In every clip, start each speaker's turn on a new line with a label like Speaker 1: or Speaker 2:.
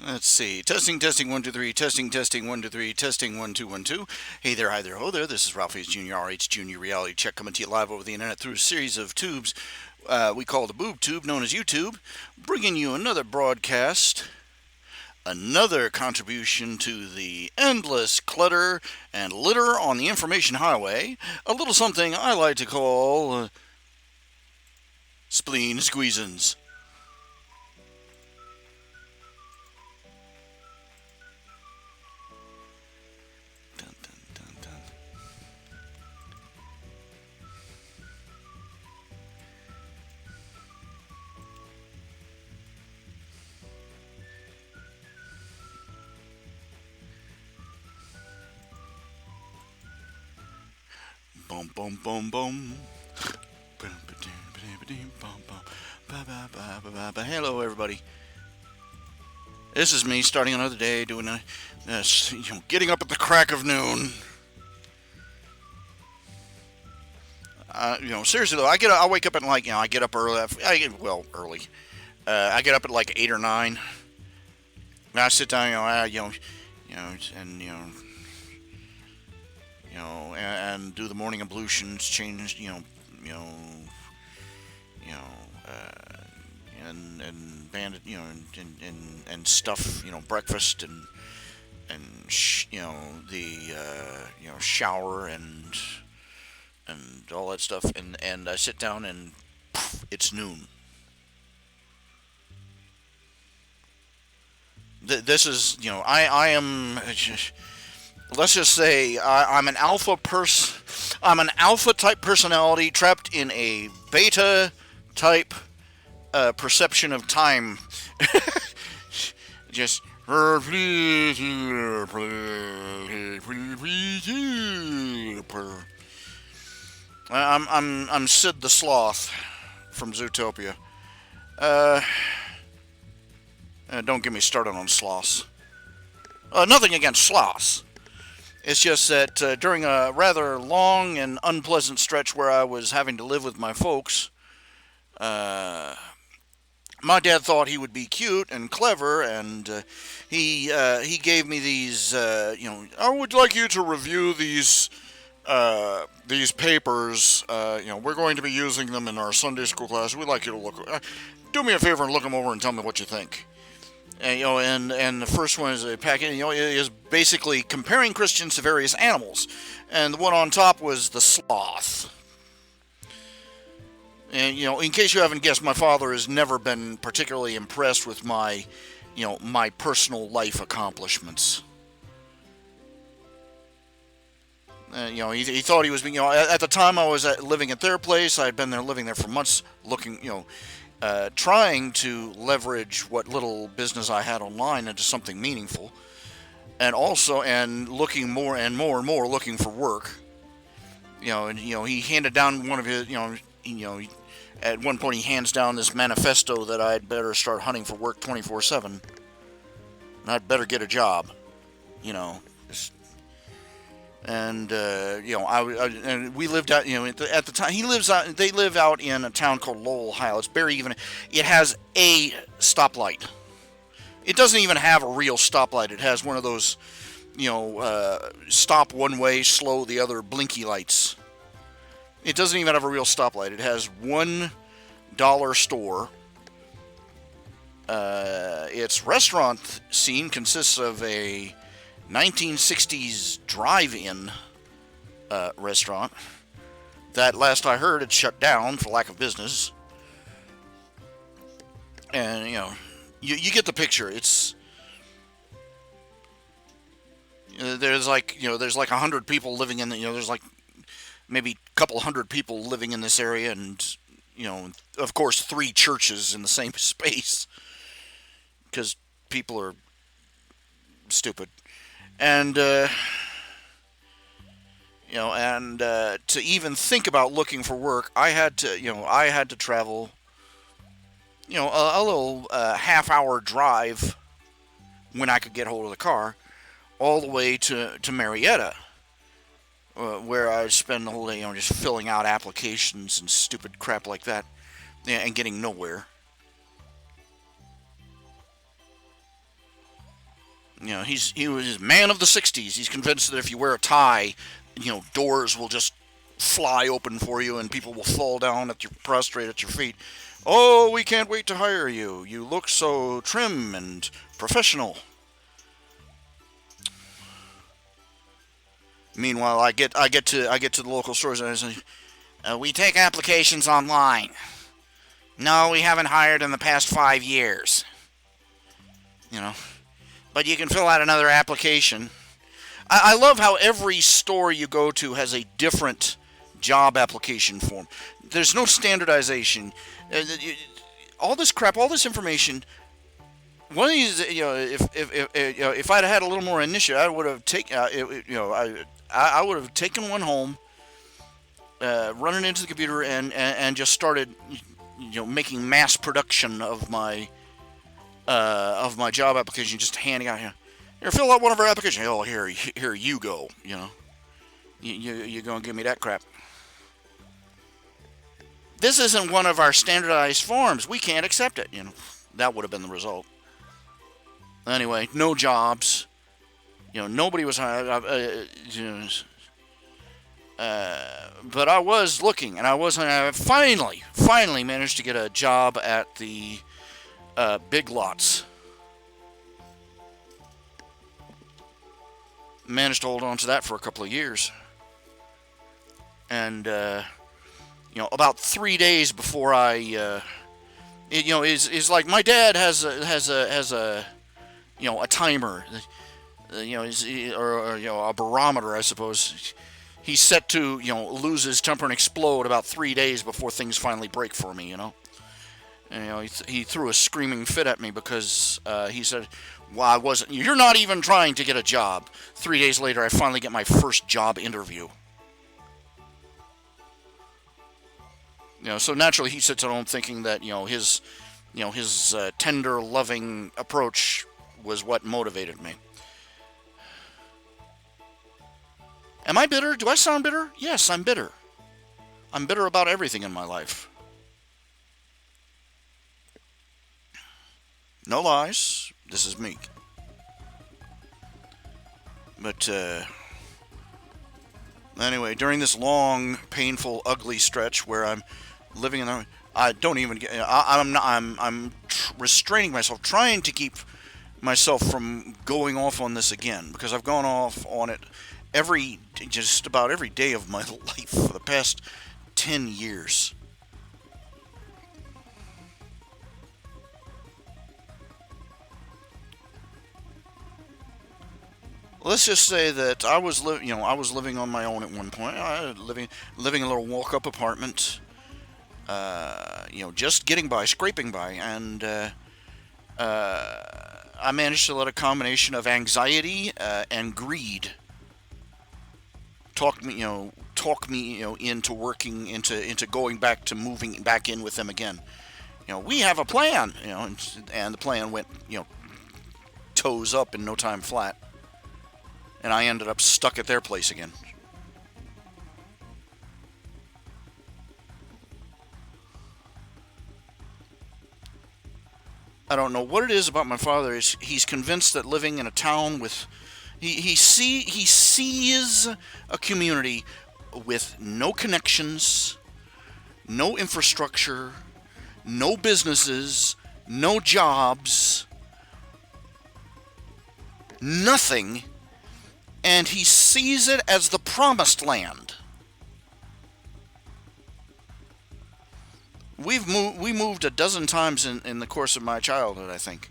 Speaker 1: Let's see. Testing, testing, 1, 2, 3. Testing, testing, 1, 2, 3. Testing, 1, 2, 1, 2. Hey there, hi there, ho there. This is Ralph Hayes Jr., RH Junior Reality Check, coming to you live over the internet through a series of tubes we call the boob tube, known as YouTube, bringing you another broadcast, another contribution to the endless clutter and litter on the information highway. A little something I like to call Spleen Squeezins. Dun, dun, dun, dun. Boom, boom, boom, boom. Hello, everybody. This is me starting another day, doing getting up at the crack of noon. Seriously though, I wake up at like, I get up early. Early. I get up at like 8 or 9. And I sit down, and and do the morning ablutions, change, you know, you know, and bandit, and stuff, breakfast and the shower and all that stuff, and I sit down and poof, it's noon. This is, I am. Let's just say I'm an alpha I'm an alpha type personality trapped in a beta type perception of time. Just I'm Sid the Sloth from Zootopia. Uh, don't get me started on sloths. Nothing against sloths. It's just that during a rather long and unpleasant stretch where I was having to live with my folks, uh, my dad thought he would be cute and clever, and he gave me these. I would like you to review these papers. We're going to be using them in our Sunday school class. We'd like you to look. Do me a favor and look them over and tell me what you think. And the first one is a packet. It is basically comparing Christians to various animals, and the one on top was the sloth. And in case you haven't guessed, my father has never been particularly impressed with my personal life accomplishments. He thought he was being, at the time I was living at their place. I had been there, living there for months, looking, trying to leverage what little business I had online into something meaningful, and looking more and more and more looking for work. He handed down one of his, at one point he hands down this manifesto that I'd better start hunting for work 24/7, and I'd better get a job, you know. And and we lived out, at the time he lives out. They live out in a town called Lowell, Ohio. It's barely even. It has a stoplight. It doesn't even have a real stoplight. It has one of those, stop one way, slow the other, blinky lights. It doesn't even have a real stoplight. It has $1 store. Its restaurant scene consists of a 1960s drive-in restaurant that, last I heard, it shut down for lack of business. And you get the picture. It's there's like 100 people living in the, there's like maybe a couple hundred people living in this area, and of course 3 churches in the same space because people are stupid. And to even think about looking for work, I had to travel, a little half-hour drive when I could get hold of the car, all the way to Marietta, where I spend the whole day, just filling out applications and stupid crap like that, and getting nowhere. He was a man of the '60s. He's convinced that if you wear a tie, doors will just fly open for you and people will fall down prostrate at your feet. Oh, we can't wait to hire you. You look so trim and professional. Meanwhile, I get to the local stores and I say, we take applications online. No, we haven't hired in the past 5 years. You know, but you can fill out another application. I love how every store you go to has a different job application form. There's no standardization. All this crap, all this information. One of these, if I'd had a little more initiative, I would have taken, I would have taken one home, run it into the computer, and just started, making mass production of my job application, just handing out here. Here, fill out one of our applications. Oh, here you go. You're gonna give me that crap. This isn't one of our standardized forms. We can't accept it. That would have been the result. Anyway, no jobs. Nobody was hired. But I was looking, and I finally managed to get a job at the Big Lots. Managed to hold on to that for a couple of years. And, about 3 days before is like my dad has a timer, or a barometer, I suppose. He's set to, lose his temper and explode about 3 days before things finally break for me, And, he threw a screaming fit at me because he said, well, you're not even trying to get a job. 3 days later, I finally get my first job interview. So naturally he sits at home thinking that, his tender, loving approach was what motivated me. Am I bitter? Do I sound bitter? Yes, I'm bitter. I'm bitter about everything in my life. No lies. This is me. But, anyway, during this long, painful, ugly stretch where I'm living in I don't even get, I'm restraining myself, trying to keep myself from going off on this again, because I've gone off on it just about every day of my life for the past 10 years. Let's just say that I was living on my own at one point. Living in a little walk-up apartment. Just getting by, scraping by, and I managed to let a combination of anxiety and greed talk me into working into going back to moving back in with them again. We have a plan, and the plan went toes up in no time flat. And I ended up stuck at their place again. I don't know what it is about my father. He's convinced that living in a town with... He sees a community with no connections, no infrastructure, no businesses, no jobs, nothing... And he sees it as the promised land. We moved a dozen times in the course of my childhood, I think.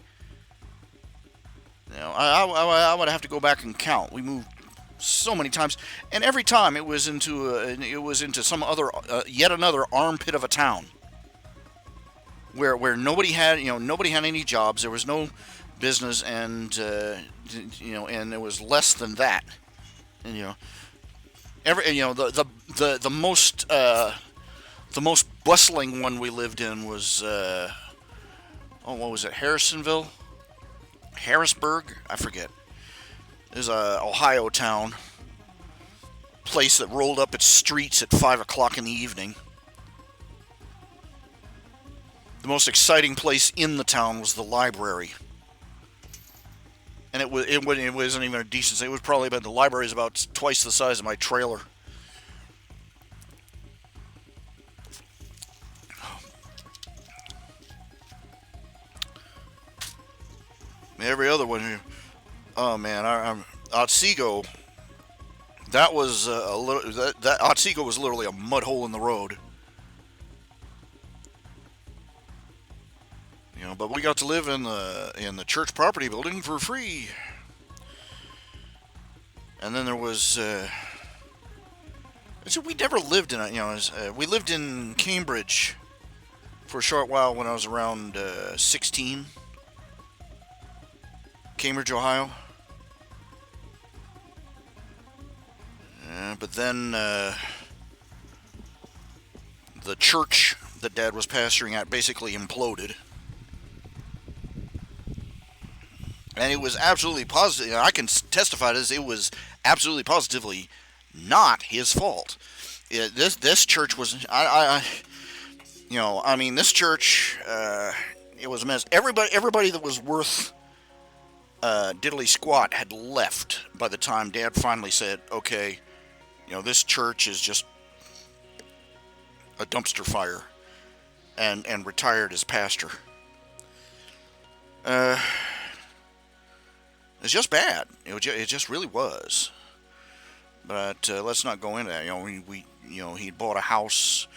Speaker 1: I would have to go back and count. We moved so many times, and every time it was into some other yet another armpit of a town where nobody had any jobs. There was no business, and and there was less than that. And the most bustling one we lived in was what was it? Harrisburg? I forget. It was a Ohio town, place that rolled up its streets at 5 o'clock in the evening. The most exciting place in the town was the library. and it wasn't even a decent. It was probably about the library's about twice the size of my trailer. Every other one, oh man, I'm Otsego. That was a little. That Otsego was literally a mud hole in the road. But we got to live in the church property building for free. And then there was. So we never lived in a. We lived in Cambridge for a short while when I was around 16. Cambridge, Ohio. But then the church that Dad was pastoring at basically imploded. And it was absolutely positive. I can testify to this. It was absolutely positively not his fault. This church was this church it was a mess. Everybody that was worth diddly squat had left by the time Dad finally said, "Okay, this church is just a dumpster fire," and retired as pastor. It's just bad. It just really was. But let's not go into that. He bought a house,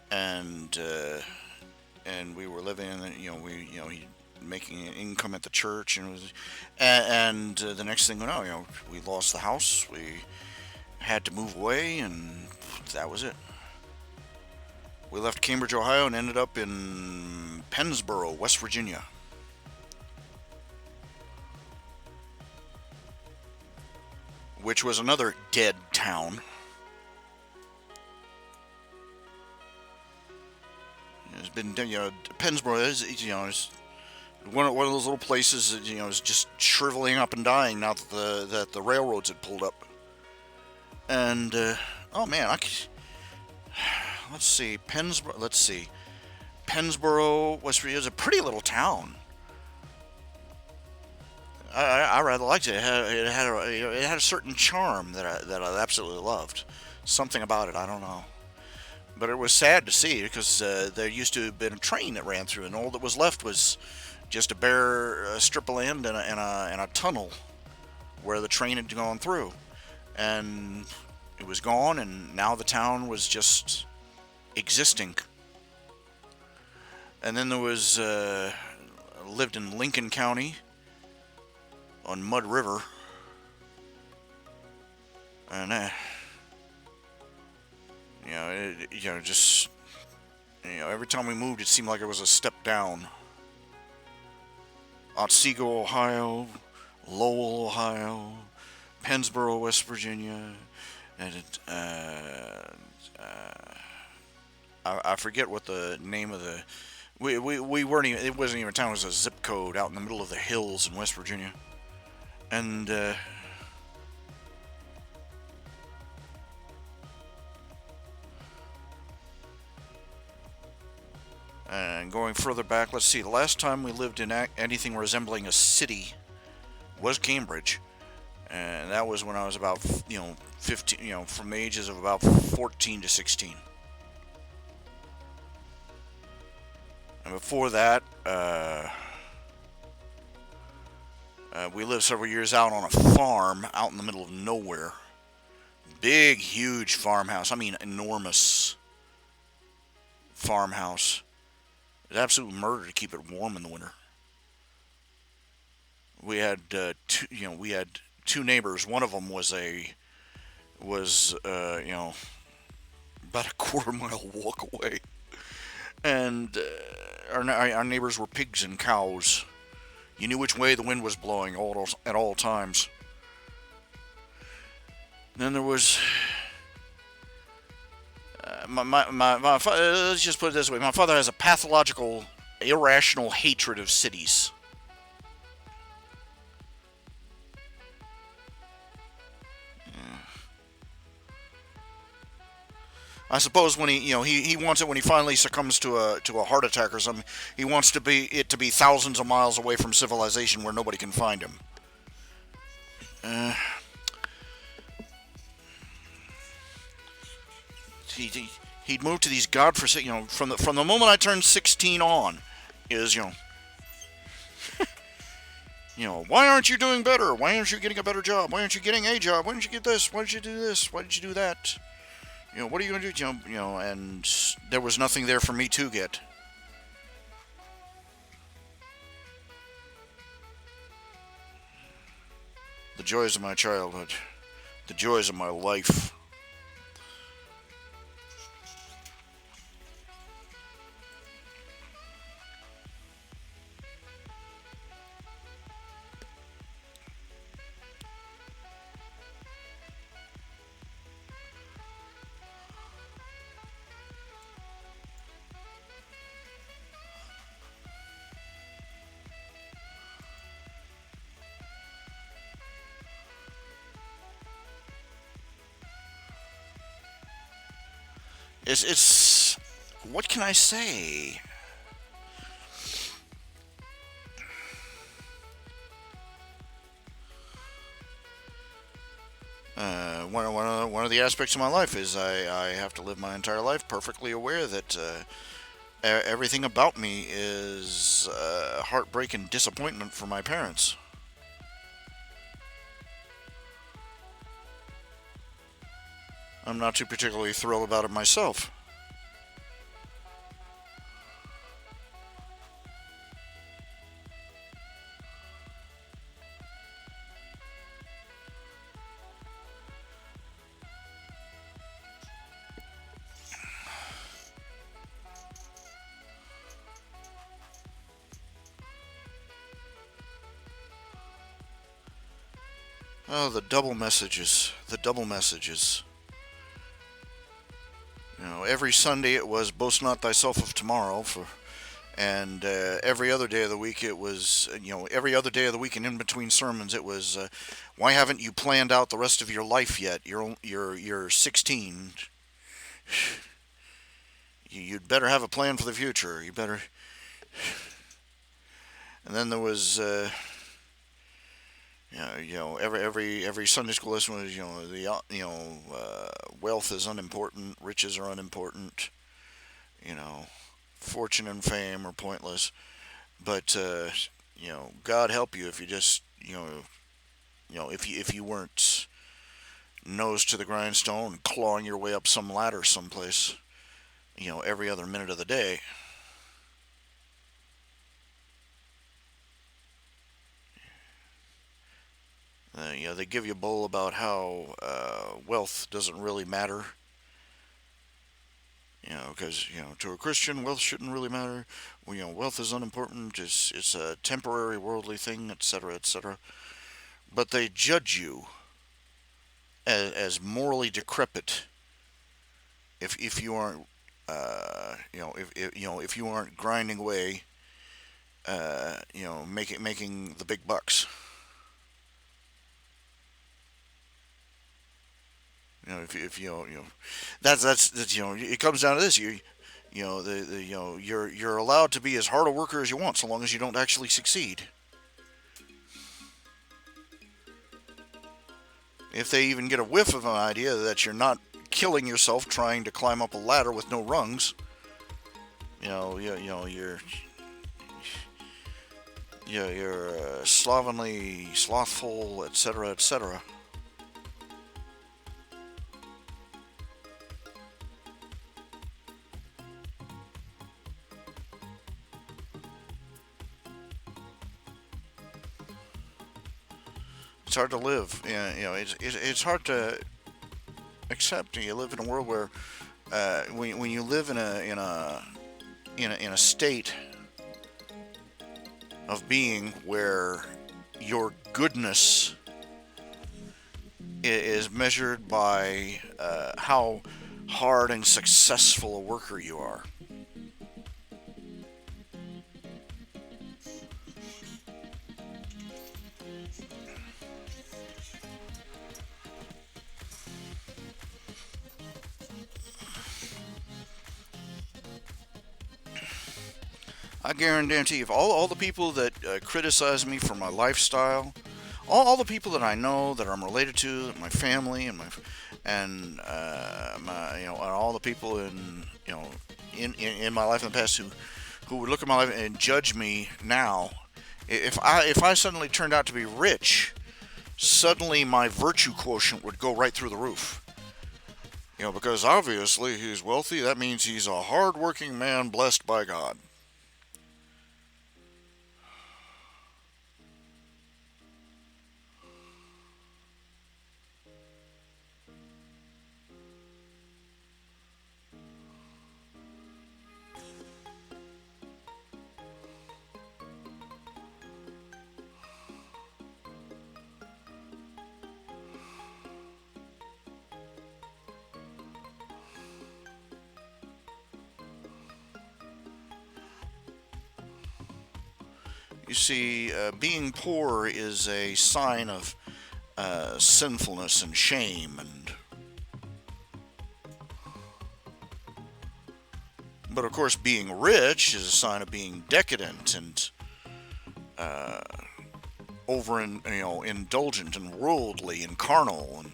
Speaker 1: and we were living in. He making an income at the church, and the next thing we know, we lost the house. We had to move away, and that was it. We left Cambridge, Ohio, and ended up in Pennsboro, West Virginia. Which was another dead town. It's been, Pennsboro is one of those little places that, is just shriveling up and dying now that the railroads had pulled up. And oh man, let's see, Pennsboro, West Virginia is a pretty little town. I rather liked it. It had a certain charm that I absolutely loved. Something about it, I don't know. But it was sad to see because there used to have been a train that ran through, and all that was left was just a bare strip of land and a tunnel where the train had gone through, and it was gone. And now the town was just existing. And then there was lived in Lincoln County. On Mud River, and every time we moved, it seemed like it was a step down. Otsego, Ohio, Lowell, Ohio, Pennsboro, West Virginia, and I forget what the name of the. We weren't even. It wasn't even a town. It was a zip code out in the middle of the hills in West Virginia. And going further back, let's see. The last time we lived in anything resembling a city was Cambridge, and that was when I was about 15. From the ages of about 14 to 16. And before that, we lived several years out on a farm out in the middle of nowhere. Big, huge farmhouse. I mean, enormous farmhouse. It was absolute murder to keep it warm in the winter. We had two neighbors. One of them was about a quarter-mile walk away, and our neighbors were pigs and cows. You knew which way the wind was blowing at all times. Then there was my father. Let's just put it this way: my father has a pathological, irrational hatred of cities. I suppose when he wants it when he finally succumbs to a heart attack or something, he wants it to be thousands of miles away from civilization where nobody can find him. Uh, he, he'd moved to these godforsaken, from the moment I turned 16 on, is why aren't you doing better? Why aren't you getting a better job? Why aren't you getting a job? Why didn't you get this? Why did you do this? Why did you do that? What are you going to do? And there was nothing there for me to get. The joys of my childhood, the joys of my life. It's what can I say? One of the aspects of my life is I have to live my entire life perfectly aware that everything about me is heartbreak and disappointment for my parents. I'm not too particularly thrilled about it myself. Oh, the double messages. The double messages. Every Sunday it was "Boast not thyself of tomorrow," and every other day of the week it was, every other day of the week and in between sermons it was, "Why haven't you planned out the rest of your life yet? You're 16. You'd better have a plan for the future. You better." And then there was, every Sunday school lesson was, wealth is unimportant, riches are unimportant, you know, fortune and fame are pointless. But God help you if you just, if you weren't nose to the grindstone, clawing your way up some ladder someplace, every other minute of the day. They give you a bull about how wealth doesn't really matter. Because to a Christian, wealth shouldn't really matter. Well, wealth is unimportant. It's a temporary worldly thing, etc., etc. But they judge you as morally decrepit if you aren't, if you aren't grinding away, making the big bucks. If that's it comes down to this. You're allowed to be as hard a worker as you want, so long as you don't actually succeed. If they even get a whiff of an idea that you're not killing yourself trying to climb up a ladder with no rungs, you're slovenly, slothful, etc., etc. It's hard to live. It's hard to accept. You live in a world where when you live in a state of being where your goodness is measured by how hard and successful a worker you are. I guarantee if all the people that criticize me for my lifestyle, all the people that I know that I'm related to, my family and my and all the people in my life in the past who would look at my life and judge me now. If I suddenly turned out to be rich, suddenly my virtue quotient would go right through the roof. Because obviously he's wealthy. That means he's a hard-working man blessed by God. You see, being poor is a sign of sinfulness and shame, but of course, being rich is a sign of being decadent and uh, indulgent and worldly and carnal. And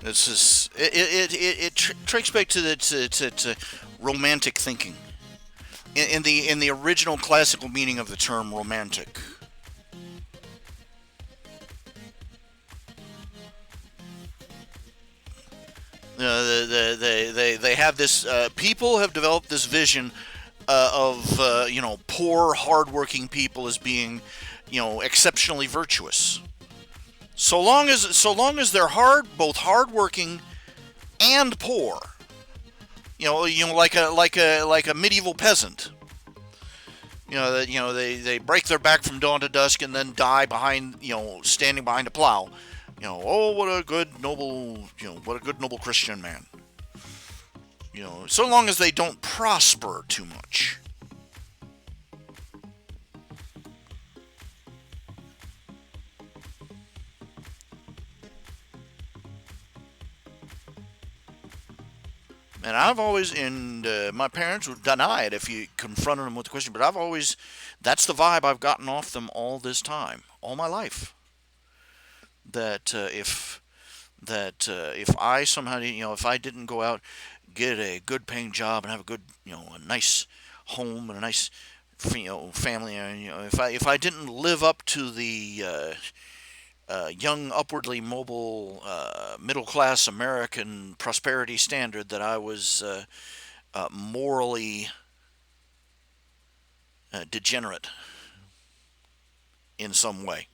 Speaker 1: it's just, it tracks back to to romantic thinking in the original classical meaning of the term romantic. They have this. People have developed this vision of poor, hardworking people as being exceptionally virtuous. So long as they're both hardworking and poor. Like a medieval peasant. They break their back from dawn to dusk and then die standing behind a plow. Oh, what a good noble Christian man. So long as they don't prosper too much. And I've always, and my parents would deny it if you confronted them with the question, but that's the vibe I've gotten off them all this time, all my life. That if I somehow, if I didn't go out, get a good paying job and have a good, a nice home and a nice, family, and if I didn't live up to the young, upwardly mobile, middle class American prosperity standard, that I was morally degenerate in some way.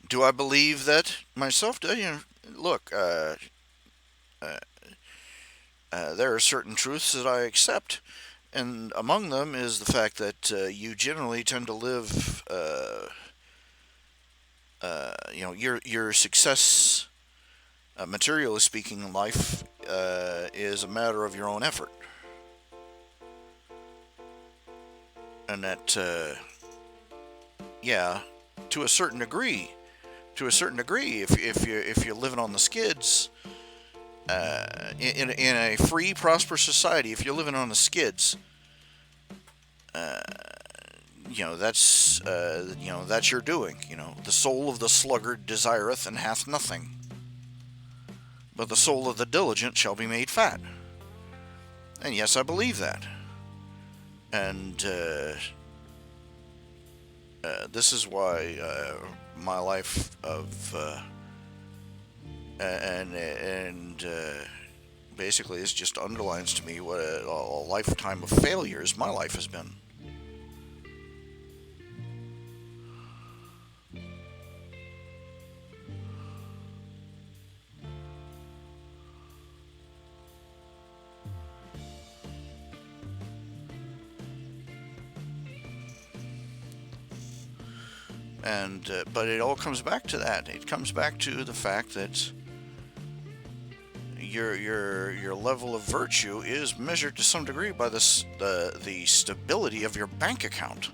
Speaker 1: Do I believe that myself? Look, uh, there are certain truths that I accept, and among them is the fact that you generally tend to live, your success, materially speaking, in life is a matter of your own effort, and that, yeah, to a certain degree, if you're living on the skids, in a free, prosperous society, if you're living on the skids, uh, that's your doing. The soul of the sluggard desireth and hath nothing, but the soul of the diligent shall be made fat. And yes, I believe that. And this is why my life of and basically this just underlines to me what a lifetime of failures my life has been. And but it all comes back to that. It comes back to the fact that your level of virtue is measured to some degree by the stability of your bank account.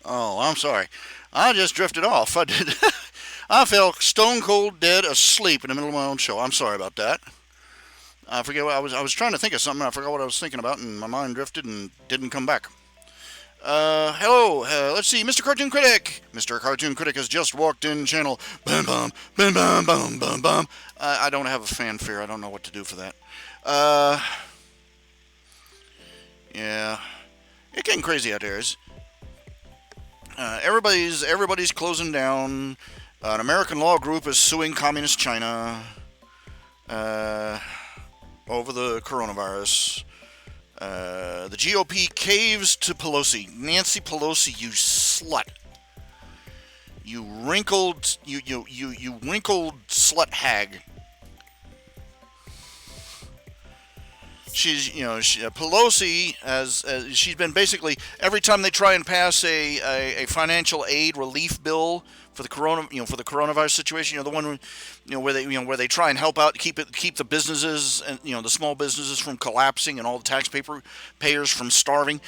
Speaker 1: Oh, I'm sorry. I just drifted off. I did. I fell stone cold dead asleep in the middle of my own show. I'm sorry about that. I forget what I was. I was trying to think of something. I forgot what I was thinking about, and my mind drifted and didn't come back. Hello. Let's see, Mr. Cartoon Critic. Mr. Cartoon Critic has just walked in. Channel. Bam bam bam bam bam bam bam. I don't have a fanfare. I don't know what to do for that. Uh, yeah, it's getting crazy out there. Everybody's closing down. An American law group is suing communist China uh, over the coronavirus. The GOP caves to Pelosi. Nancy Pelosi, you slut. You wrinkled slut hag. Pelosi she's been basically every time they try and pass a financial aid relief bill for the for the coronavirus situation, the one where they try and help out, keep the businesses and the small businesses from collapsing and all the taxpayers from starving.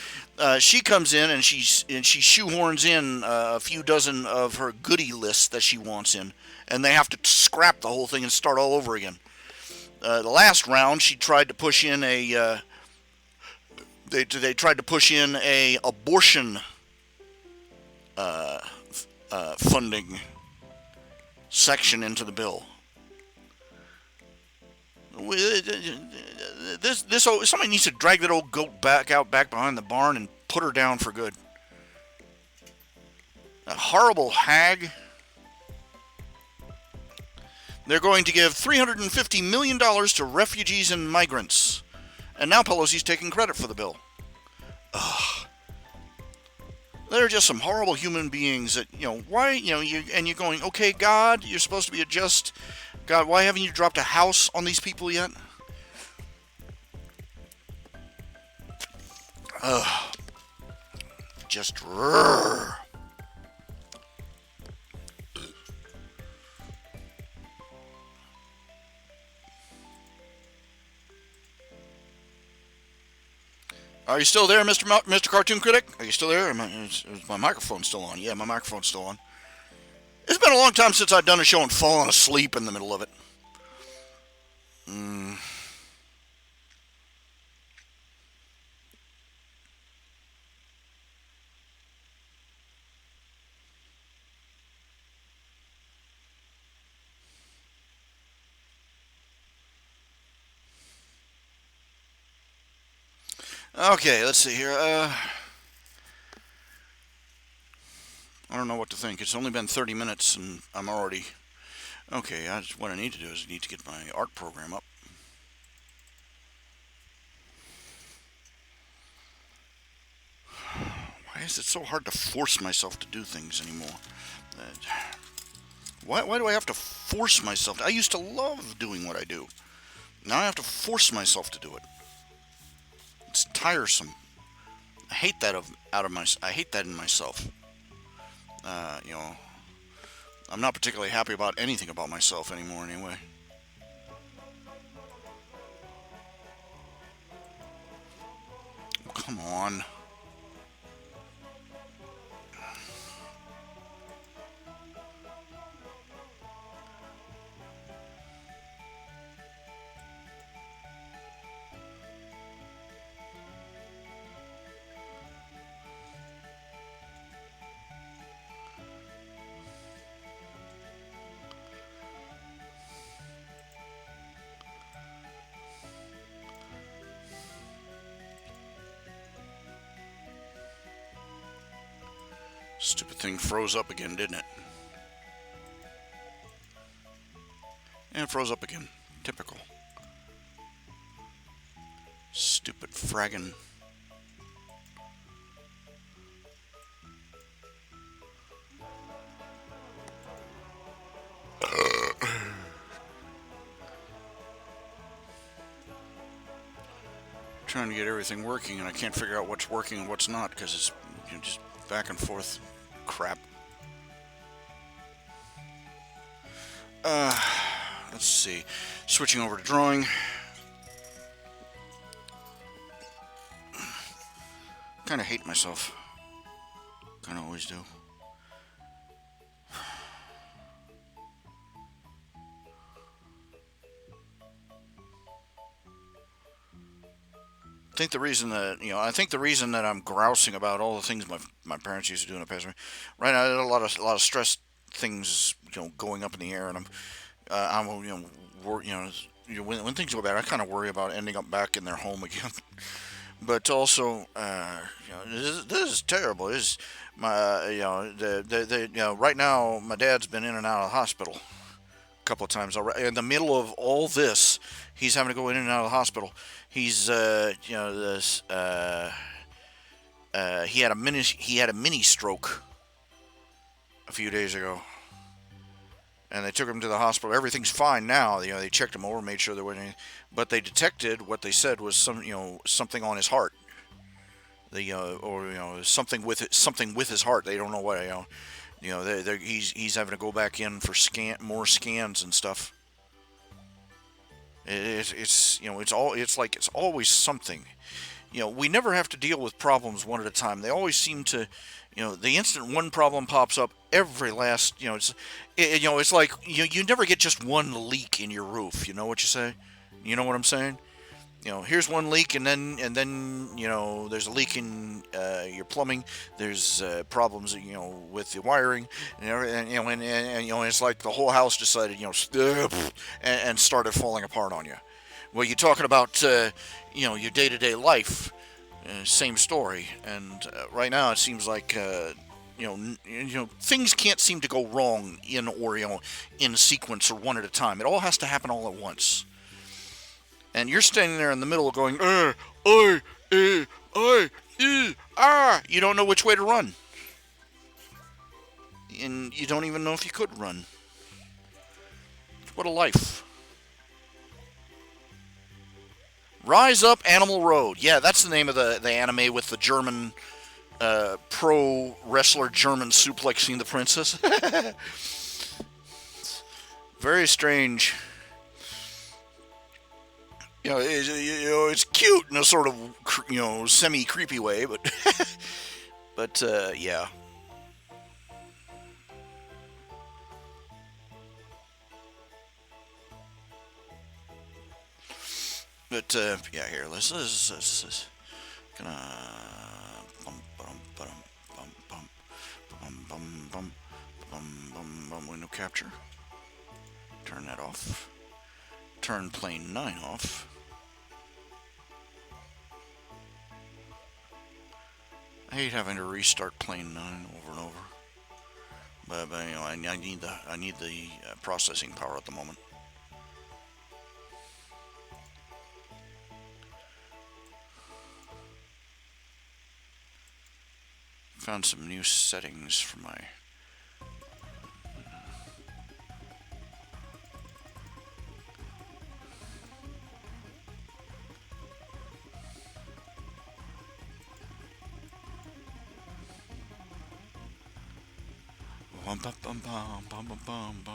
Speaker 1: She comes in and she shoehorns in a few dozen of her goodie lists that she wants in, and they have to scrap the whole thing and start all over again. The last round, she tried to push in they tried to push in a abortion funding section into the bill. somebody needs to drag that old goat back behind the barn and put her down for good. A horrible hag. They're going to give $350 million to refugees and migrants. And now Pelosi's taking credit for the bill. Ugh. They're just some horrible human beings that, why, you're going, okay, God, you're supposed to be a just God, why haven't you dropped a house on these people yet? Ugh. Just rrr. Are you still there, Mr. Cartoon Critic? Are you still there? Is my microphone still on? Yeah, my microphone's still on. It's been a long time since I've done a show and fallen asleep in the middle of it. Okay, let's see here. I don't know what to think. It's only been 30 minutes and I'm already... Okay, what I need to do is I need to get my art program up. Why is it so hard to force myself to do things anymore? Why do I have to force myself? I used to love doing what I do. Now I have to force myself to do it. It's tiresome. I hate that I hate that in myself. I'm not particularly happy about anything about myself anymore anyway. Oh, come on. Stupid thing froze up again, didn't it? And it froze up again. Typical. Stupid fraggin'. Trying to get everything working, and I can't figure out what's working and what's not because it's just back and forth crap. Let's see. Switching over to drawing. Kind of hate myself. Kind of always do. I think the reason that I'm grousing about all the things my parents used to do in the past. Right now, there's a lot of stress things, going up in the air, and when things go bad, I kind of worry about ending up back in their home again. But also, this is terrible. This is right now, my dad's been in and out of the hospital a couple of times already. In the middle of all this, he's having to go in and out of the hospital. He's he had a mini stroke a few days ago, and they took him to the hospital. Everything's fine now. They checked him over, made sure there wasn't anything, but they detected what they said was something on his heart. Something with his heart. They don't know what. He's having to go back in for more scans and stuff. It's always something. We never have to deal with problems one at a time. They always seem to, the instant one problem pops up, every last, it's like you never get just one leak in your roof. You know what you say? You know what I'm saying? Here's one leak, and then there's a leak in your plumbing. There's problems, with the wiring and everything. And it's like the whole house decided, and started falling apart on you. Well, you're talking about your day-to-day life, same story. And right now, it seems like things can't seem to go wrong in sequence or one at a time. It all has to happen all at once. And you're standing there in the middle going, I, I, ah. You don't know which way to run, and you don't even know if you could run. What a life. Rise Up Animal Road. Yeah, that's the name of the anime with the German pro wrestler German suplexing the princess. Very strange. It's cute in a sort of semi creepy way, but yeah. But yeah, here let's gonna bum bum bum bum bum bum bum bum window capture. Turn that off. Turn plane 9 off. I hate having to restart plane 9 over and over. But I need the processing power at the moment. Found some new settings for my bum bum bum bum bum bum bum bum.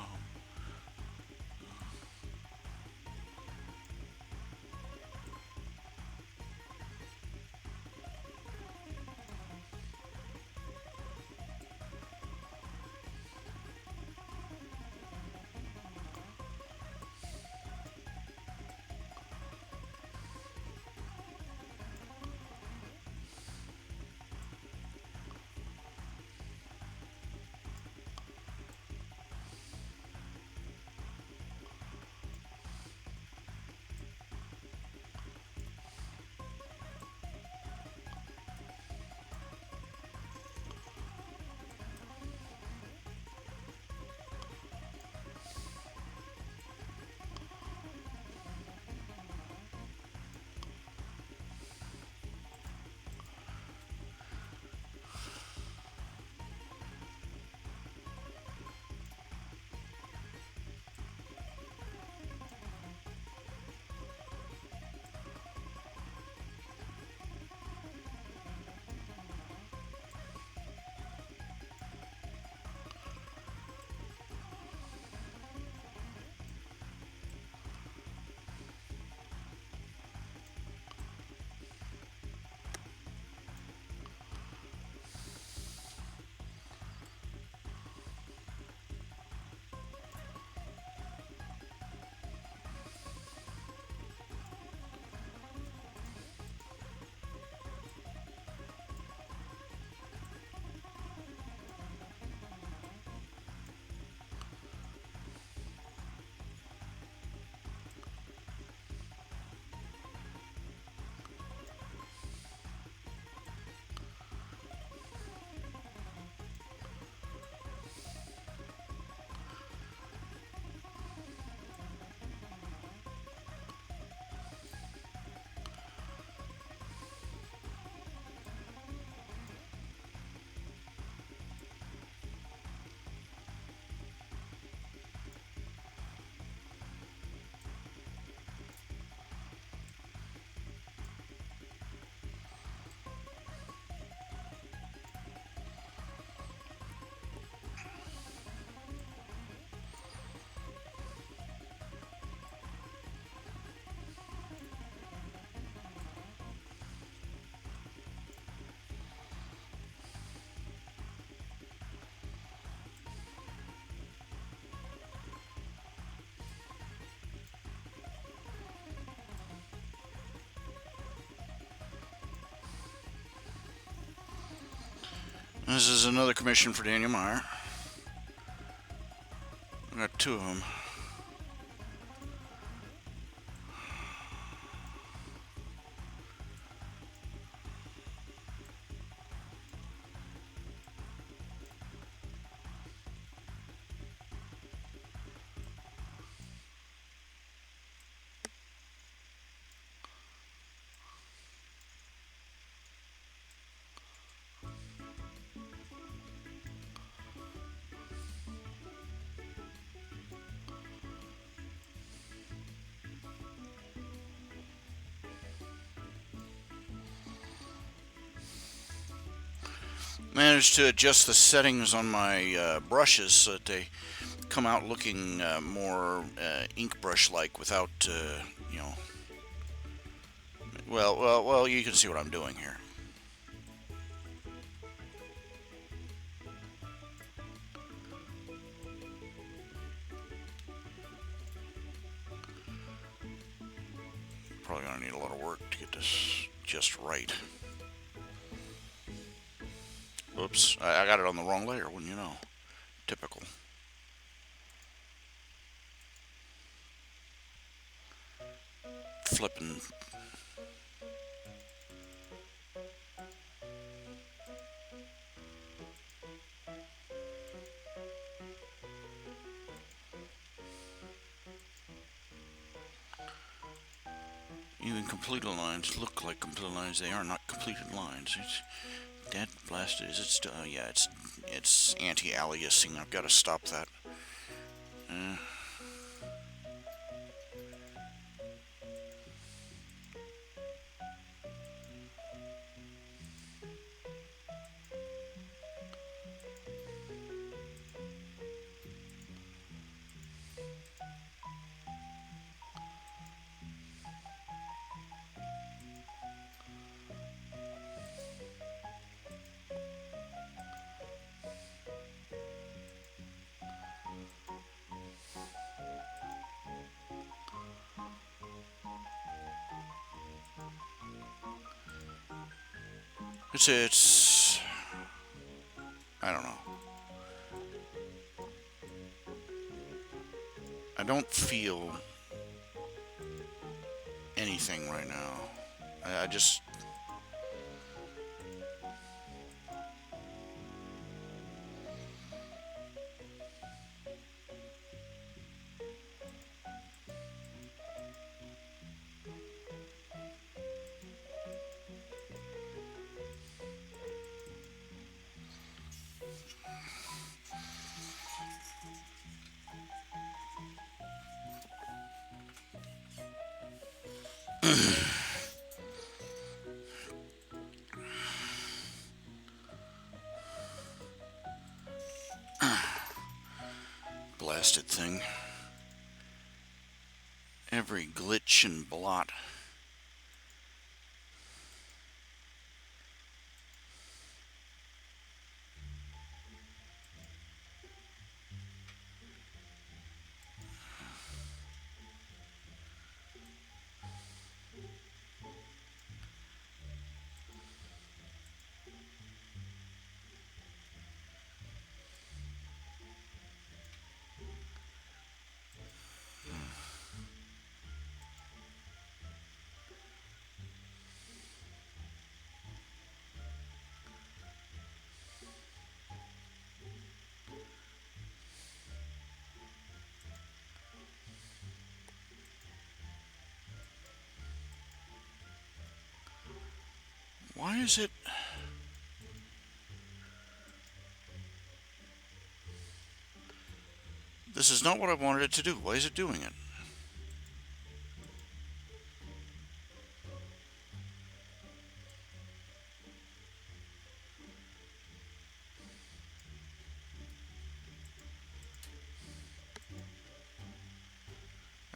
Speaker 1: This is another commission for Daniel Meyer. I got 2 of them. Managed to adjust the settings on my brushes so that they come out looking more ink brush like without, you know. Well. You can see what I'm doing here. Probably gonna need a lot of work to get this just right. Oops, I got it on the wrong layer, wouldn't you know? Typical. Flipping. Even completed lines look like completed lines. They are not completed lines. It's dead blasted. Is it still? Yeah, it's anti-aliasing. I've got to stop that. Uh, it's. I don't know. I don't feel anything right now. I just. Blasted thing. Every glitch and blot. Why is it? This is not what I wanted it to do. Why is it doing it?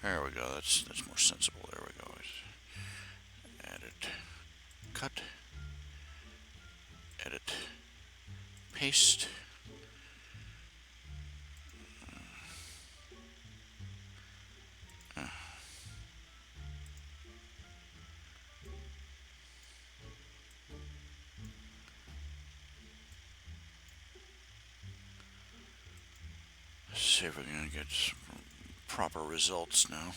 Speaker 1: There we go. That's more sensible. There we go. Edit, cut, edit, paste. See if we're gonna get some proper results now.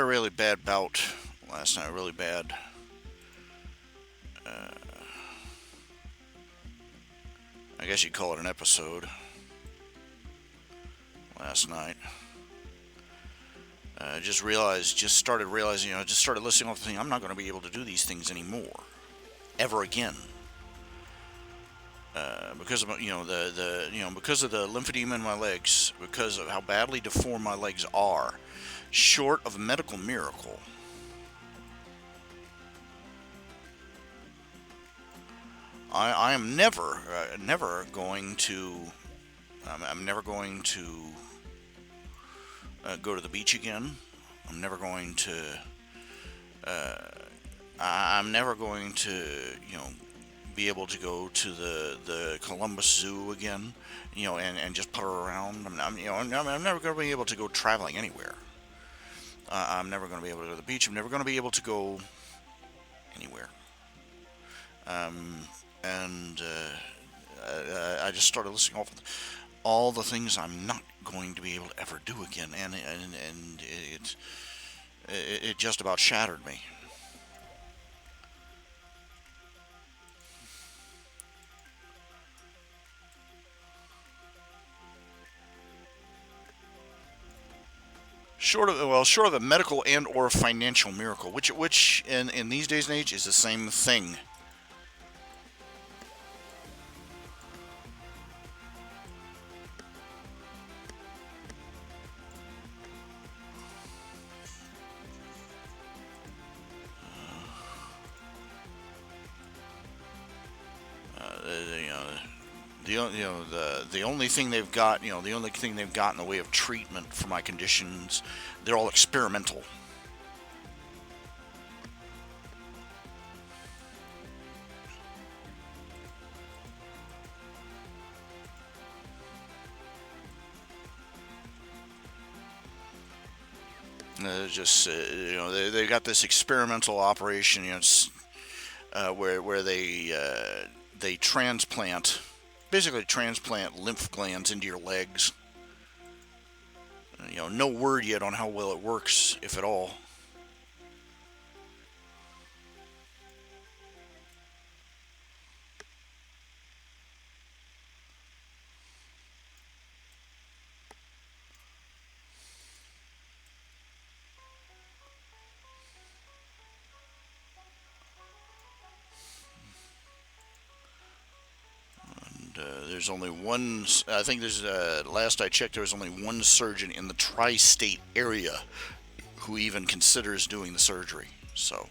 Speaker 1: really bad bout last night. Really bad. I guess you'd call it an episode last night. Just started realizing, just started listening off the thing. I'm not going to be able to do these things anymore, ever again, because of because of the lymphedema in my legs, because of how badly deformed my legs are. Short of a medical miracle, I am never going to. I'm never going to go to the beach again. I'm never going to. I'm never going to, be able to go to the Columbus Zoo again, and just putter around. I'm never going to be able to go traveling anywhere. I'm never going to be able to go to the beach. I'm never going to be able to go anywhere. And I just started listing off all the things I'm not going to be able to ever do again, and it just about shattered me. Short of a medical and or a financial miracle, which in these days and age is the same thing. You know, the only thing they've got, the only thing they've got in the way of treatment for my conditions, they're all experimental. They've got this experimental operation, where they basically transplant lymph glands into your legs. No word yet on how well it works, if at all. There's only one. I think there's. Last I checked, there was only one surgeon in the tri-state area who even considers doing the surgery. So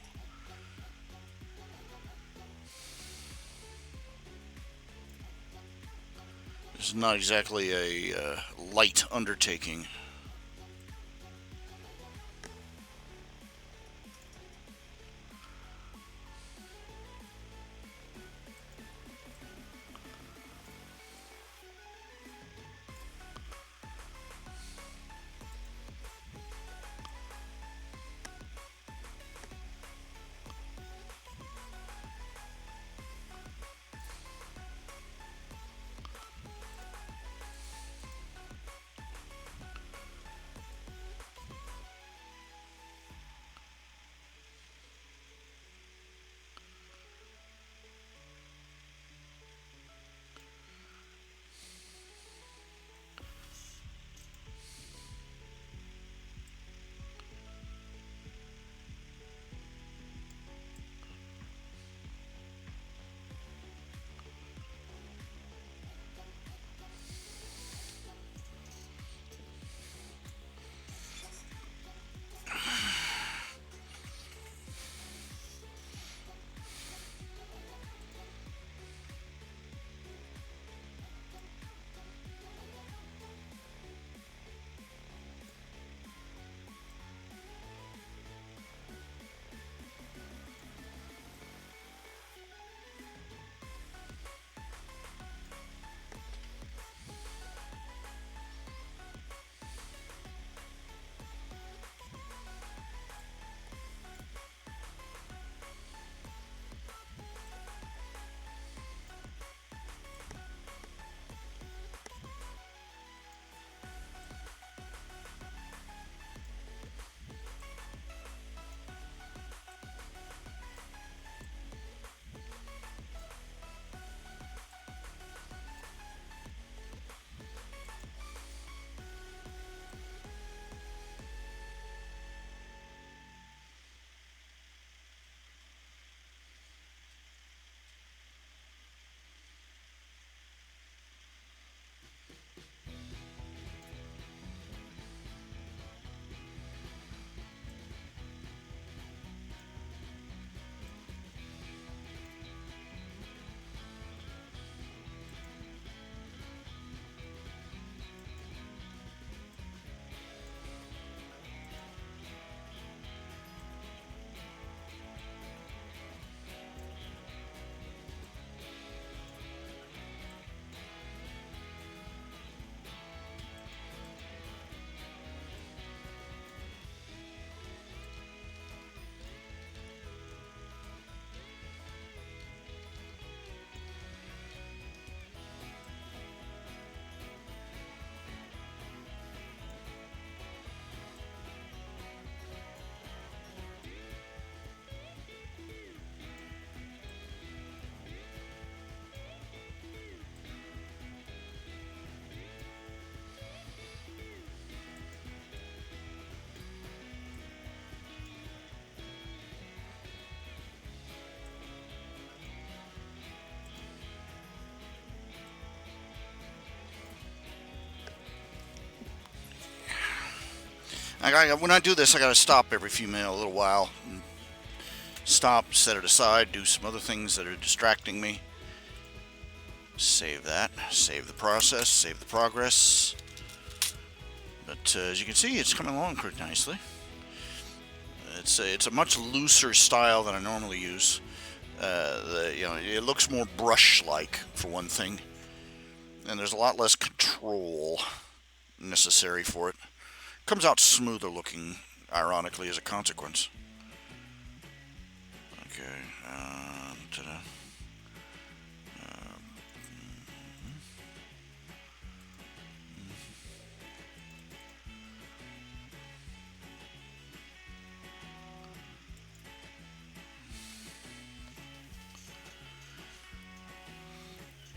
Speaker 1: it's not exactly a light undertaking. When I do this, I gotta stop every few minutes, a little while, and stop, set it aside, do some other things that are distracting me. Save that, save the process, save the progress. But as you can see, it's coming along pretty nicely. It's a much looser style than I normally use. It looks more brush-like for one thing, and there's a lot less control necessary for it. Comes out smoother looking, ironically, as a consequence. Okay. Ta-da.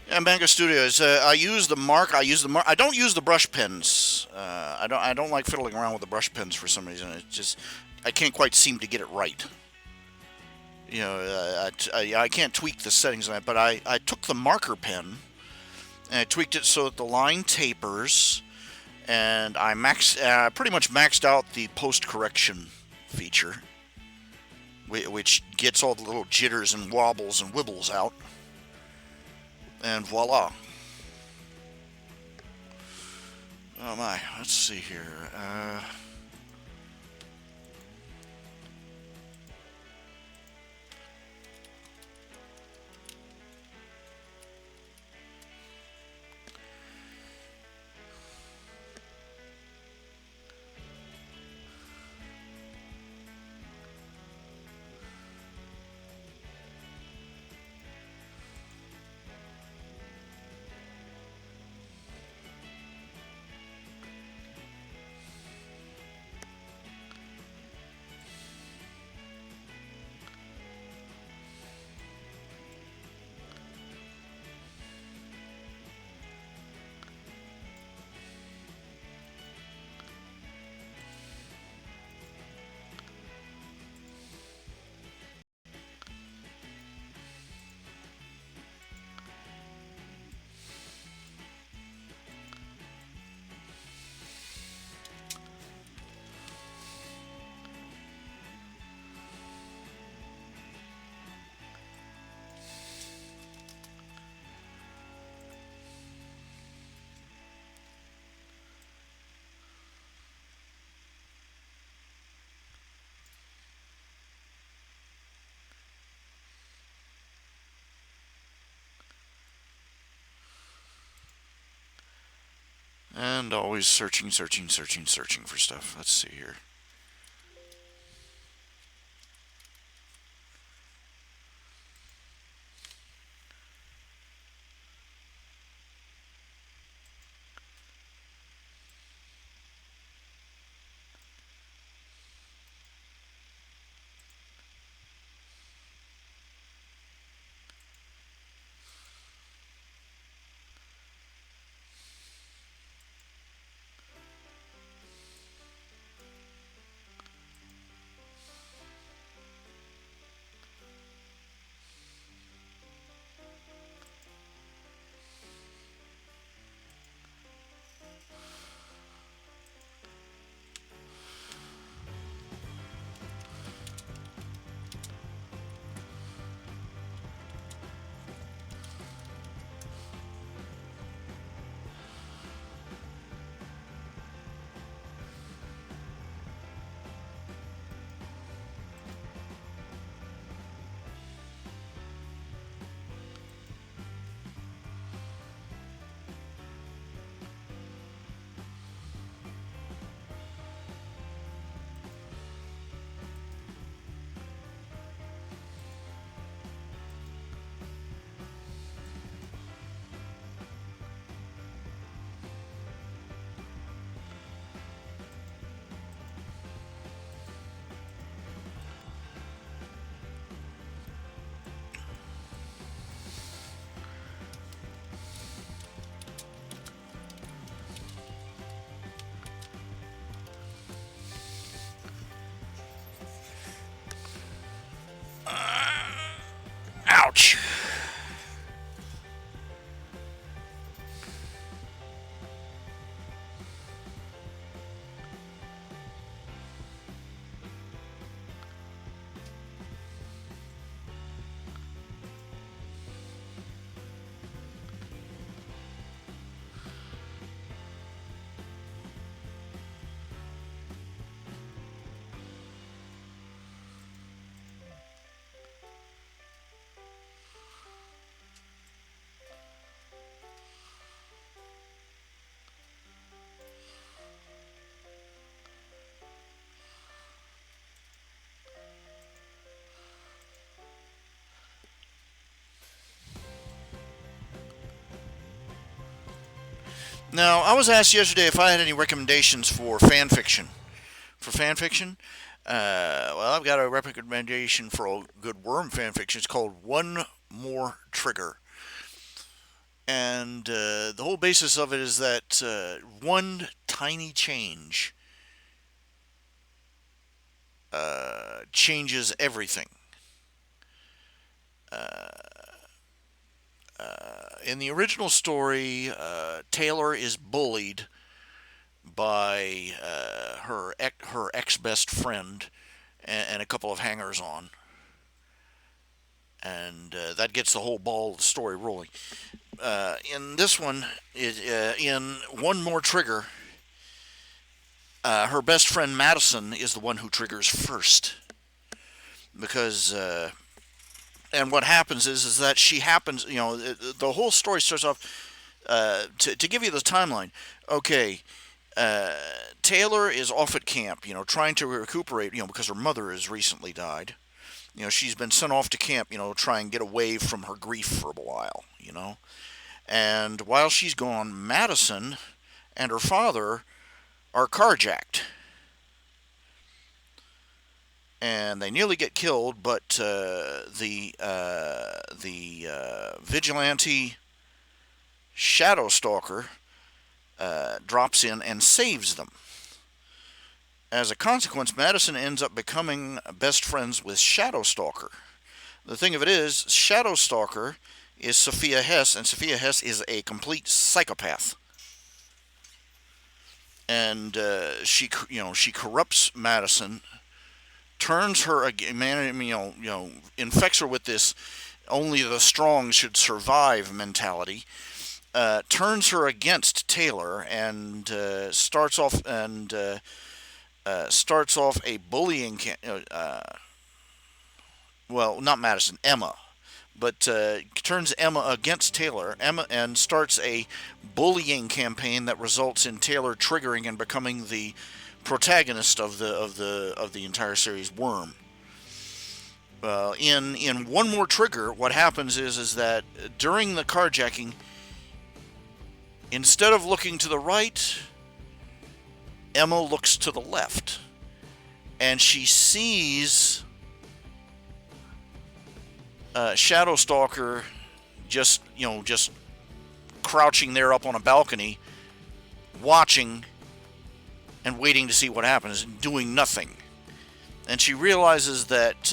Speaker 1: Yeah, Manga Studios. I use the mark. I use the mark. I don't use the brush pens. I don't like fiddling around with the brush pens for some reason. It just I can't quite seem to get it right. I can't tweak the settings on it. But I took the marker pen and I tweaked it so that the line tapers, and I pretty much maxed out the post correction feature, which gets all the little jitters and wobbles and wibbles out. And voila. Oh my, let's see here. And always searching for stuff. Let's see here. Ouch. Now, I was asked yesterday if I had any recommendations for fan fiction. For fan fiction, well, I've got a recommendation for a good worm fan fiction. It's called One More Trigger. And the whole basis of it is that one tiny change changes everything. In the original story, Taylor is bullied by her ex best friend and a couple of hangers on, and that gets the whole ball of the story rolling. In this one, in One More Trigger, her best friend Madison is the one who triggers first because. And what happens is that she happens, the whole story starts off to give you the timeline. Okay, Taylor is off at camp, trying to recuperate, because her mother has recently died. She's been sent off to camp, try and get away from her grief for a while. And while she's gone, Madison and her father are carjacked. And they nearly get killed, but the vigilante Shadow Stalker drops in and saves them. As a consequence, Madison ends up becoming best friends with Shadow Stalker. The thing of it is, Shadow Stalker is Sophia Hess, and Sophia Hess is a complete psychopath. And she corrupts Madison, turns her infects her with this only the strong should survive mentality. Turns her against Taylor and starts off a bullying. Well, not Madison, Emma, but turns Emma against Taylor. Emma and starts a bullying campaign that results in Taylor triggering and becoming the protagonist of the entire series, Worm. In One More Trigger, what happens is that during the carjacking, instead of looking to the right, Emma looks to the left, and she sees Shadow Stalker just crouching there up on a balcony, watching and waiting to see what happens, and doing nothing. And she realizes that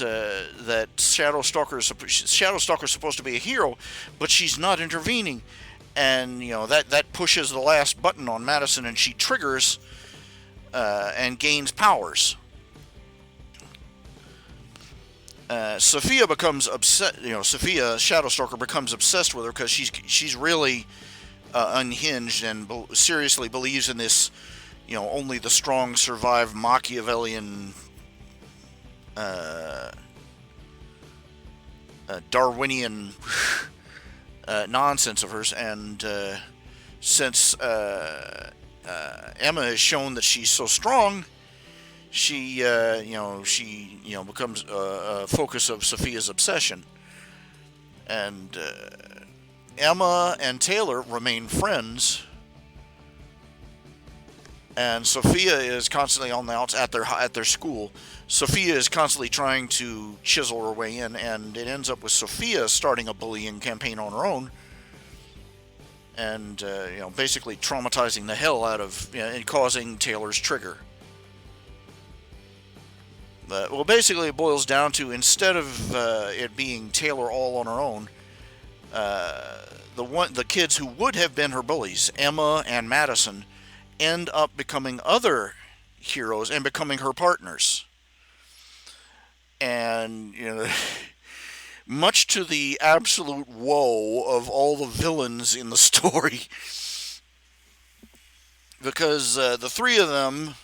Speaker 1: Shadow Stalker is supposed to be a hero, but she's not intervening, and that pushes the last button on Madison, and she triggers and gains powers. Sophia becomes upset. Sophia Shadowstalker becomes obsessed with her because she's really unhinged and seriously believes in this. Only the strong survive Machiavellian, Darwinian nonsense of hers. And since Emma has shown that she's so strong, she becomes a focus of Sophia's obsession. And Emma and Taylor remain friends, and Sophia is constantly on the outs at their school. Sophia is constantly trying to chisel her way in, and it ends up with Sophia starting a bullying campaign on her own, and basically traumatizing the hell out of and causing Taylor's trigger. Well, basically, it boils down to, instead of it being Taylor all on her own, the kids who would have been her bullies, Emma and Madison, end up becoming other heroes and becoming her partners. And much to the absolute woe of all the villains in the story, because the three of them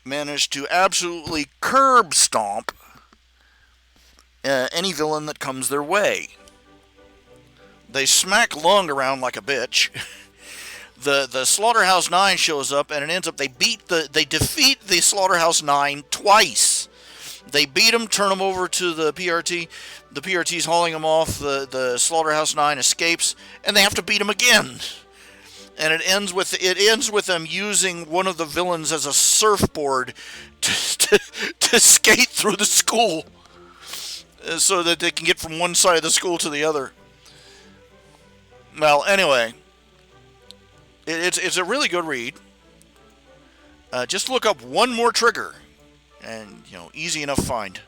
Speaker 1: managed to absolutely curb stomp any villain that comes their way. They smack Lung around like a bitch. The Slaughterhouse 9 shows up, and it ends up they defeat the Slaughterhouse 9 twice. They beat them, turn them over to the PRT. The PRT's hauling them off. The Slaughterhouse 9 escapes, and they have to beat them again. and it ends with them using one of the villains as a surfboard to skate through the school so that they can get from one side of the school to the other. Well, anyway, it's a really good read. Just look up One More Trigger, and easy enough find.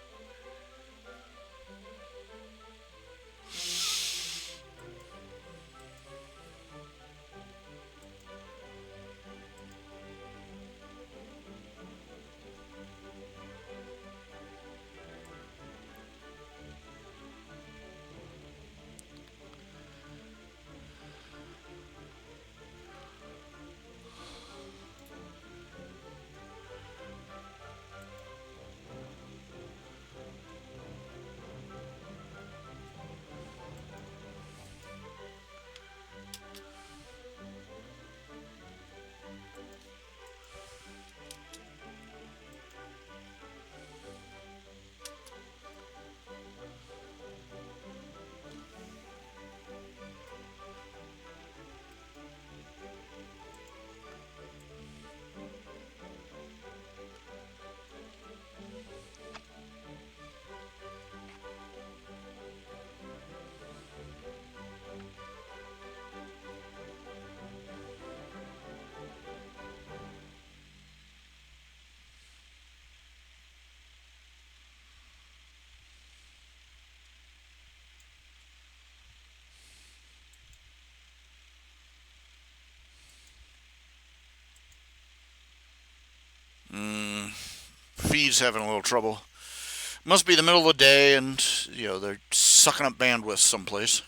Speaker 1: Feed's having a little trouble. Must be the middle of the day, and they're sucking up bandwidth someplace.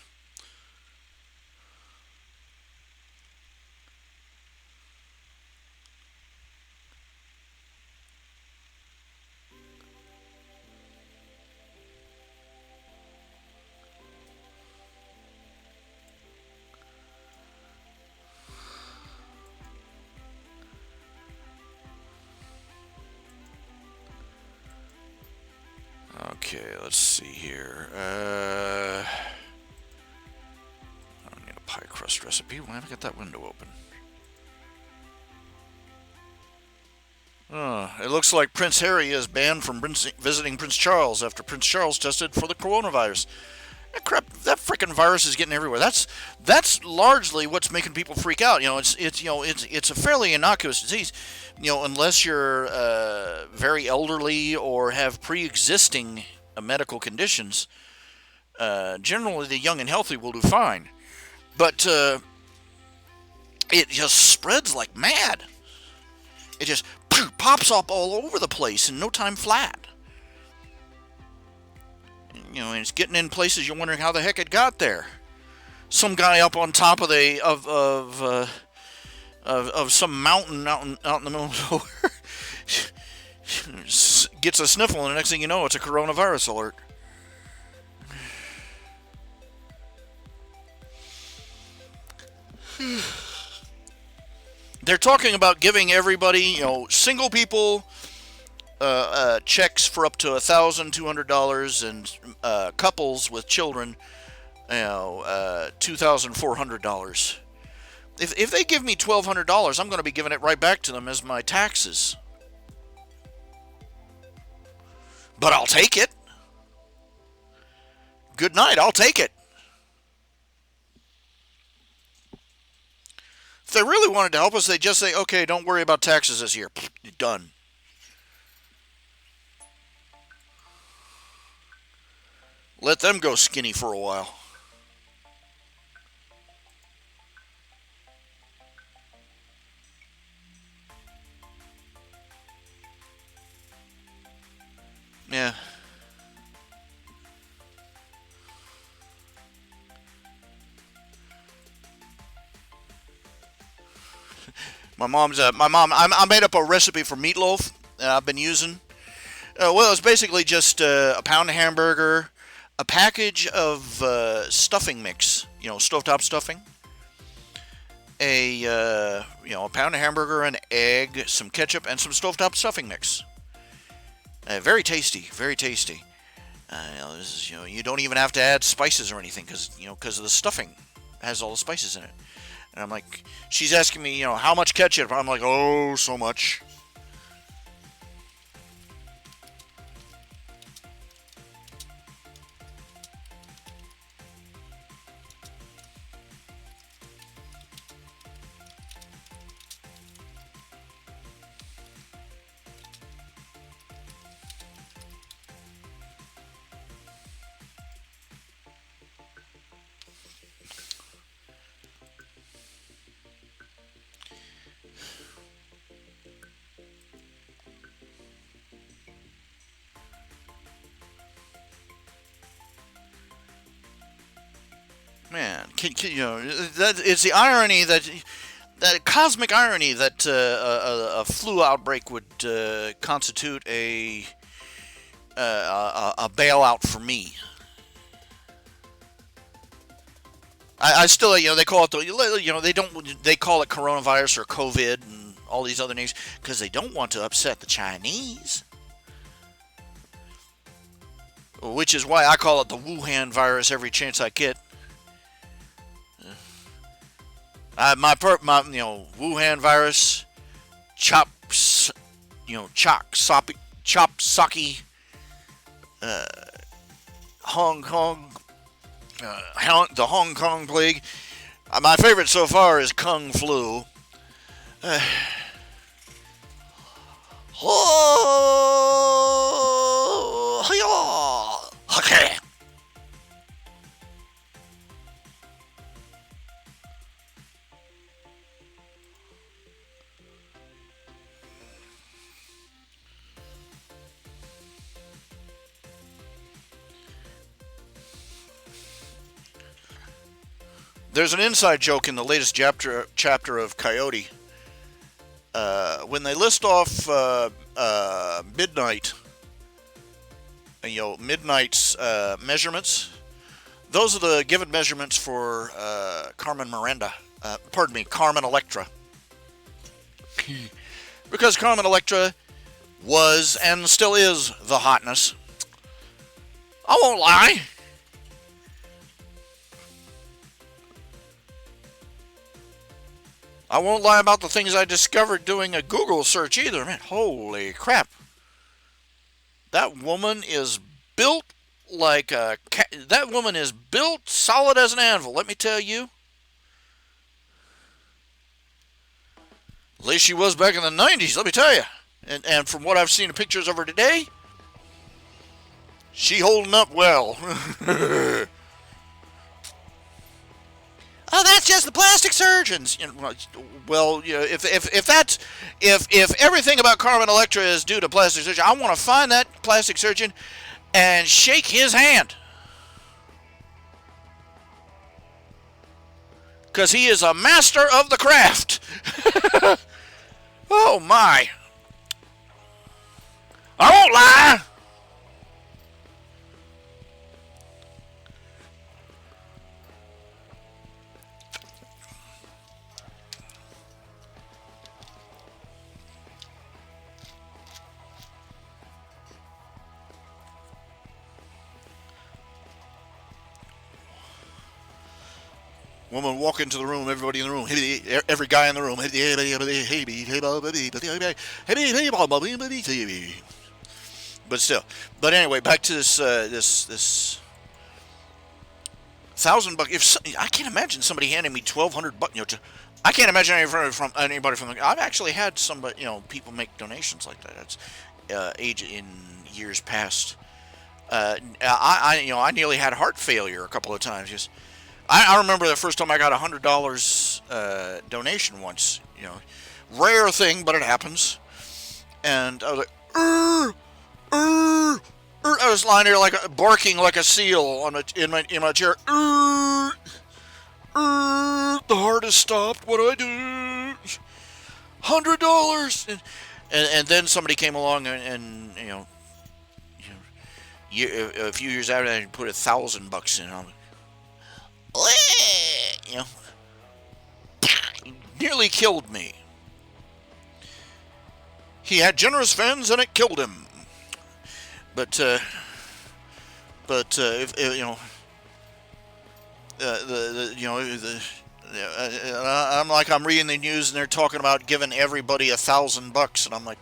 Speaker 1: Okay, let's see here. I don't need a pie crust recipe. Why have I got that window open? It looks like Prince Harry is banned from visiting Prince Charles after Prince Charles tested for the coronavirus. Crap, that freaking virus is getting everywhere. That's largely what's making people freak out. It's a fairly innocuous disease. Unless you're very elderly or have pre-existing medical conditions, generally the young and healthy will do fine. But it just spreads like mad. It just pops up all over the place in no time flat. And it's getting in places you're wondering how the heck it got there. Some guy up on top of some mountain out in the middle of nowhere gets a sniffle, and the next thing you know, it's a coronavirus alert. They're talking about giving everybody, single people, checks for up to $1,200, and couples with children, $2,400. If they give me $1,200, I'm going to be giving it right back to them as my taxes. But I'll take it. Good night. I'll take it. If they really wanted to help us, they'd just say, okay, don't worry about taxes this year. Done. Let them go skinny for a while. Yeah. My mom. I made up a recipe for meatloaf that I've been using. It's basically just a pound of hamburger, a package of stuffing mix, stovetop stuffing, a pound of hamburger, an egg, some ketchup, and some stovetop stuffing mix. Very tasty, very tasty. You don't even have to add spices or anything because of the stuffing has all the spices in it. And I'm like, she's asking me, how much ketchup? I'm like, oh, so much. Man, that it's the irony that cosmic irony that a flu outbreak would constitute a bailout for me. I still, they call it they call it coronavirus or COVID and all these other names because they don't want to upset the Chinese. Which is why I call it the Wuhan virus every chance I get. My Wuhan virus, chop socky, Hong Kong, the Hong Kong plague. My favorite so far is Kung Flu. Okay. There's an inside joke in the latest chapter of Coyote. When they list off midnight's measurements, those are the given measurements for Carmen Electra. Because Carmen Electra was and still is the hotness. I won't lie. I won't lie about the things I discovered doing a Google search either. Man, holy crap. That woman is built that woman is built solid as an anvil, let me tell you. At least she was back in the 90s, let me tell you. And from what I've seen of pictures of her today, she holding up well. Oh, that's just the plastic surgeons. Well, if everything about Carmen Electra is due to plastic surgeon, I want to find that plastic surgeon and shake his hand, because he is a master of the craft. Oh my! I won't lie. Woman walk into the room, everybody in the room, every guy in the room. But still, anyway, back to this $1,000. If I can't imagine somebody handing me $1,200. I can't imagine anybody from. I've actually had somebody, people make donations like that. That's age in years past. I nearly had heart failure a couple of times. Just. I remember the first time I got $100 donation once. Rare thing, but it happens. And I was like, I was lying there barking like a seal in my chair. The heart has stopped. What do I do? $100. And then somebody came along and a few years after that, put $1,000 in. I'm like, nearly killed me. He had generous fans and it killed him. But if I'm like, I'm reading the news and they're talking about giving everybody $1,000, and I'm like,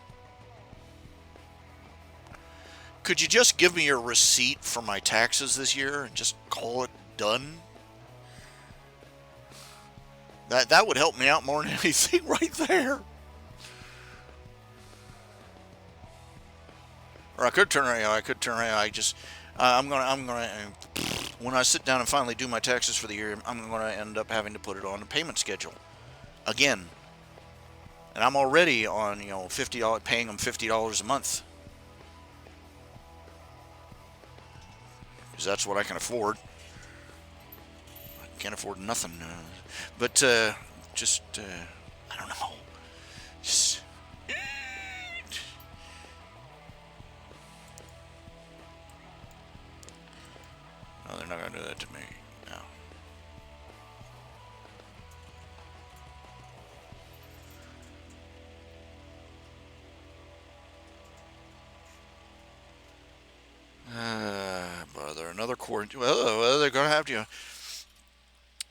Speaker 1: could you just give me your receipt for my taxes this year and just call it done? That would help me out more than anything right there. Or I could turn around. I could turn around. I'm gonna. When I sit down and finally do my taxes for the year, I'm gonna end up having to put it on a payment schedule again. And I'm already on, $50, paying them $50 a month, because that's what I can afford. I can't afford nothing. But just I don't know. Just, no, they're not gonna do that to me. No. Brother, another quarantine. Well, they're gonna have to.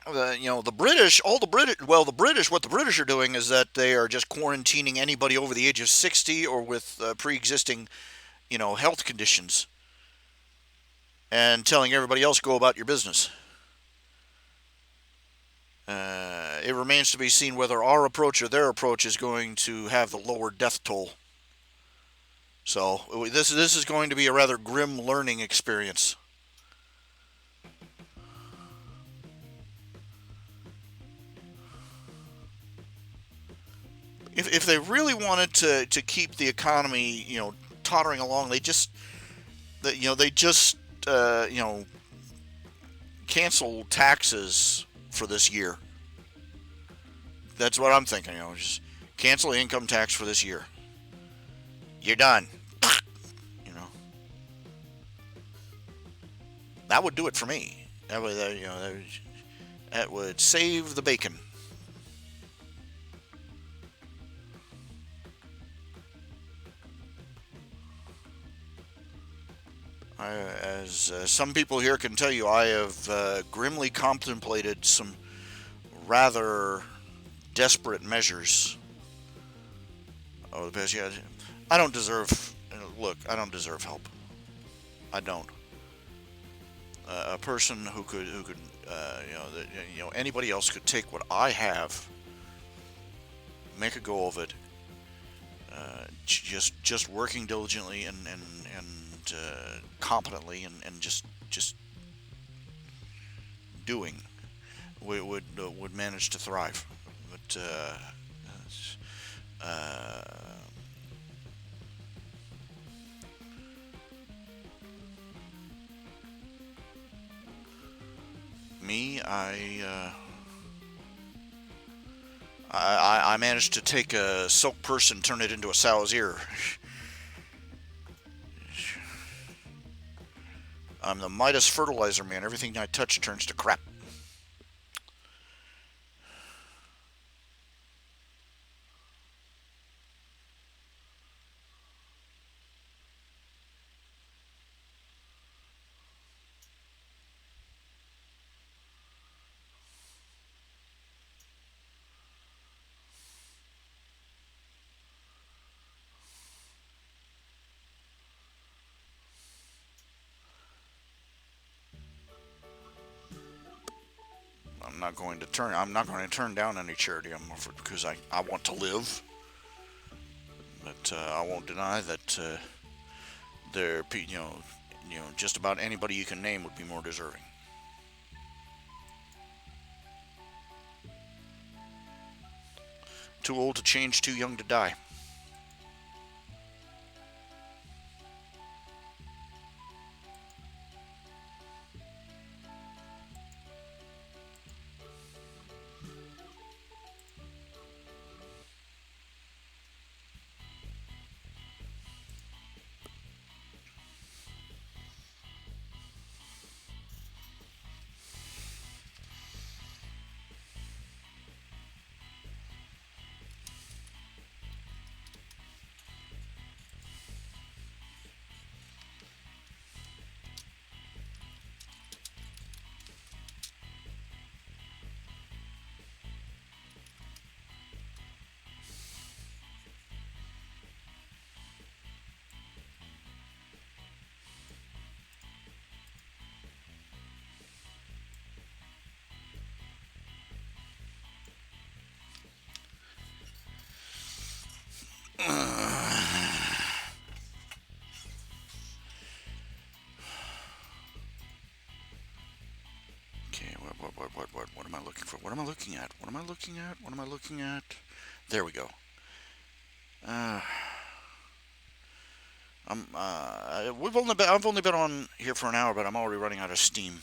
Speaker 1: The British, all the British. Well, the British. What the British are doing is that they are just quarantining anybody over the age of 60 or with pre-existing, health conditions, and telling everybody else go about your business. It remains to be seen whether our approach or their approach is going to have the lower death toll. So this is going to be a rather grim learning experience. If they really wanted to keep the economy, tottering along, they just cancel taxes for this year. That's what I'm thinking. Just cancel the income tax for this year. You're done. You know, that would do it for me. That would save the bacon. As some people here can tell you, I have grimly contemplated some rather desperate measures over the past year. I don't deserve. Look, I don't deserve help. I don't. A person who could anybody else could take what I have, make a go of it, just working diligently and competently and just doing would manage to thrive. But uh, me, I managed to take a silk purse and turn it into a sow's ear. I'm the Midas fertilizer man. Everything I touch turns to crap. I'm not going to turn down any charity I'm offered because I want to live. But I won't deny that there, just about anybody you can name would be more deserving. Too old to change, too young to die. Okay, what am I looking for? What am I looking at? What am I looking at? What am I looking at? There we go. Uh, I've only been on here for an hour, but I'm already running out of steam.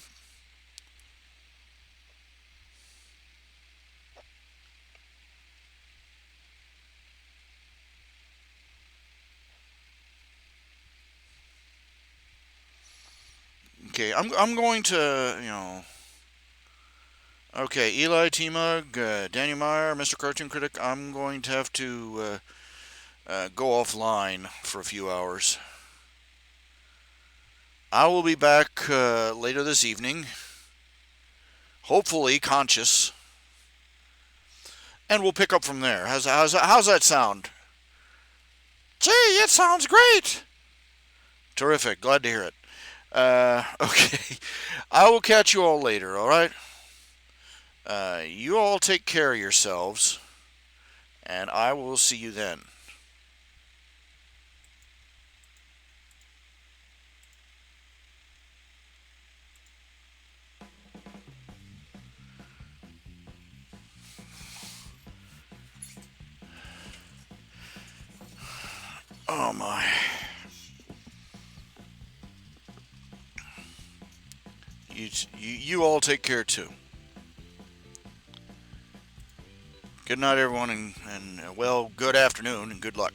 Speaker 1: Okay, I'm going to, okay, Eli T Mug, Daniel Meyer, Mr. Cartoon Critic. I'm going to have to go offline for a few hours. I will be back later this evening, hopefully conscious, and we'll pick up from there. How's that sound? Gee, it sounds great. Terrific. Glad to hear it. Okay. I will catch you all later, all right? You all take care of yourselves, and I will see you then. Oh my. You all take care too. Good night, everyone, and well, good afternoon and good luck.